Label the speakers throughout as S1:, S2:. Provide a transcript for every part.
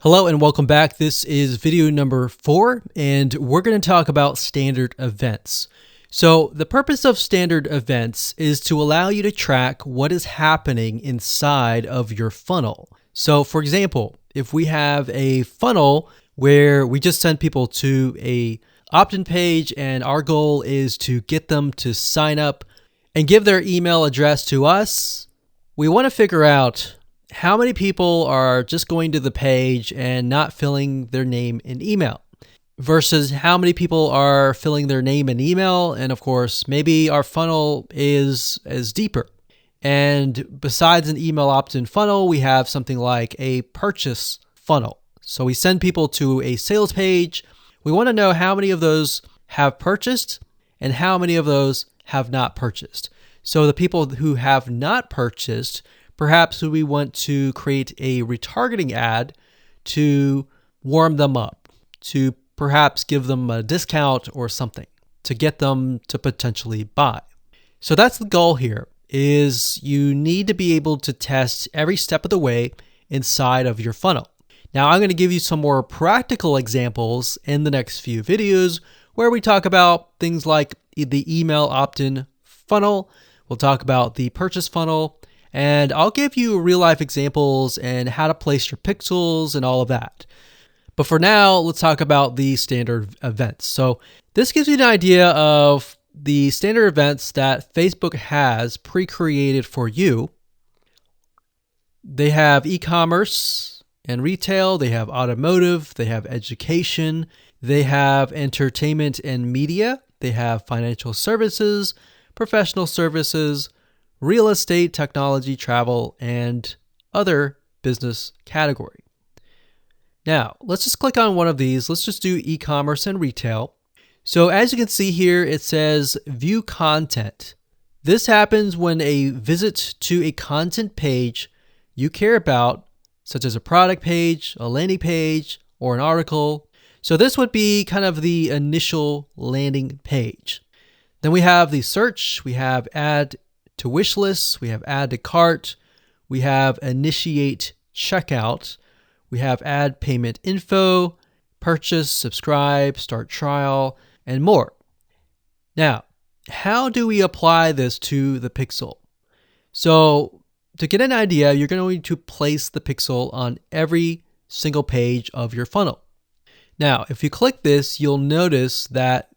S1: Hello and welcome back. This is video number 4, and we're going to talk about standard events. So the purpose of standard events is to allow you to track what is happening inside of your funnel. So for example, if we have a funnel where we just send people to a opt-in page and our goal is to get them to sign up and give their email address to us, we want to figure out how many people are just going to the page and not filling their name and email versus how many people are filling their name and email. And of course, maybe our funnel is deeper. And besides an email opt-in funnel, we have something like a purchase funnel. So we send people to a sales page. We want to know how many of those have purchased and how many of those have not purchased. So the people who have not purchased, perhaps we want to create a retargeting ad to warm them up, to perhaps give them a discount or something to get them to potentially buy. So that's the goal here, is you need to be able to test every step of the way inside of your funnel. Now I'm going to give you some more practical examples in the next few videos where we talk about things like the email opt-in funnel. We'll talk about the purchase funnel, and I'll give you real life examples and how to place your pixels and all of that. But for now, let's talk about the standard events. So this gives you an idea of the standard events that Facebook has pre-created for you. They have e-commerce and retail, they have automotive, they have education, they have entertainment and media, they have financial services, professional services, real estate, technology, travel, and other business category. Now, let's just click on one of these. Let's just do e-commerce and retail. So as you can see here, it says view content. This happens when a visit to a content page you care about, such as a product page, a landing page, or an article. So this would be kind of the initial landing page. Then we have the search, we have add to wish lists, we have add to cart, we have initiate checkout, we have add payment info, purchase, subscribe, start trial, and more. Now, how do we apply this to the pixel? So to get an idea, you're going to place the pixel on every single page of your funnel. Now, if you click this, you'll notice that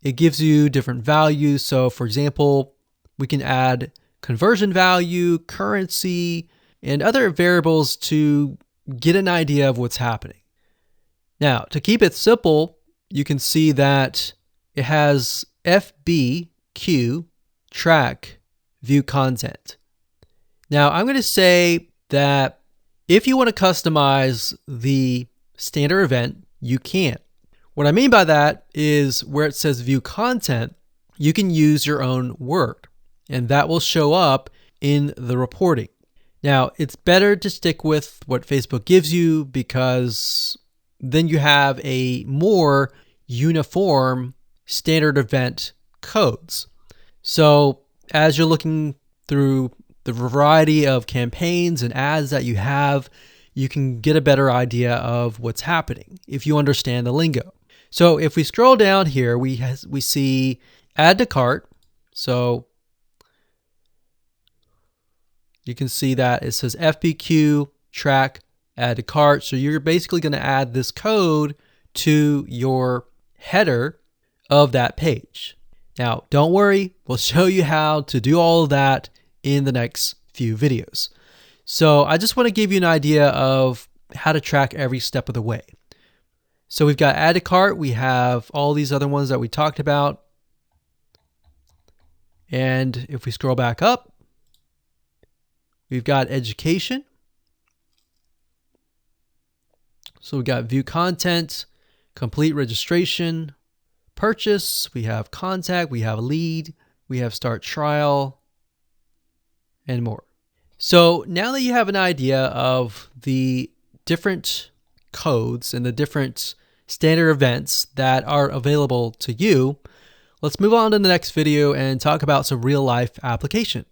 S1: it gives you different values. So for example, we can add conversion value, currency, and other variables to get an idea of what's happening. Now, to keep it simple, you can see that it has FBQ, track, view content. Now, I'm going to say that if you want to customize the standard event, you can. What I mean by that is where it says view content, you can use your own word, and that will show up in the reporting. Now, it's better to stick with what Facebook gives you because then you have a more uniform standard event codes. So as you're looking through the variety of campaigns and ads that you have, you can get a better idea of what's happening if you understand the lingo. So if we scroll down here, we see add to cart. So you can see that it says FBQ, track, add to cart. So you're basically going to add this code to your header of that page. Now, don't worry, we'll show you how to do all of that in the next few videos. So I just want to give you an idea of how to track every step of the way. So we've got add to cart, we have all these other ones that we talked about. And if we scroll back up, we've got education. So we've got view content, complete registration, purchase, we have contact, we have lead, we have start trial, and more. So now that you have an idea of the different codes and the different standard events that are available to you, let's move on to the next video and talk about some real life application.